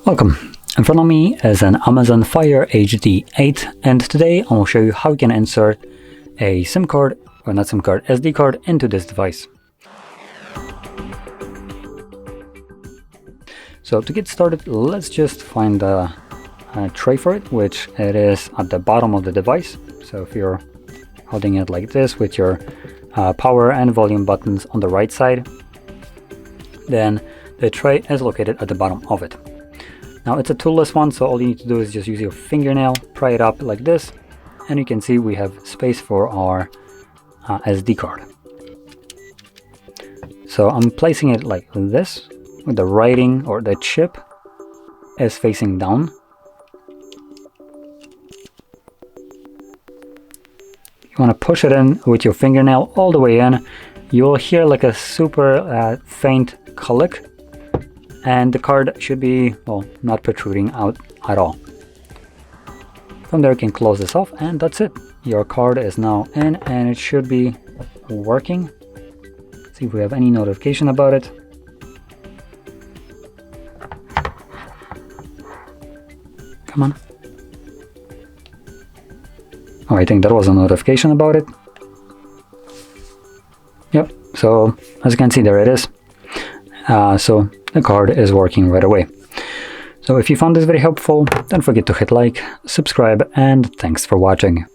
Welcome. In front of me is an Amazon Fire HD 8, and today I will show you how you can insert a SIM card, or not SIM card, SD card into this device. So to get started, let's just find a tray for it, which it is at the bottom of the device. So if you're holding it like this with your power and volume buttons on the right side, then the tray is located at the bottom of it. Now it's a toolless one, so all you need to do is just use your fingernail, pry it up like this, and you can see we have space for our SD card. So I'm placing it like this, with the writing or the chip is facing down. You want to push it in with your fingernail all the way in. You'll hear like a super faint click, and the card should be, well, not protruding out at all. From there you can close this off, and that's it. Your card is now in and it should be working. Let's see if we have any notification about it. Come on. Oh, I think that was a notification about it. Yep, so as you can see, there it is. So the card is working right away. So if you found this very helpful, don't forget to hit like, subscribe, and thanks for watching.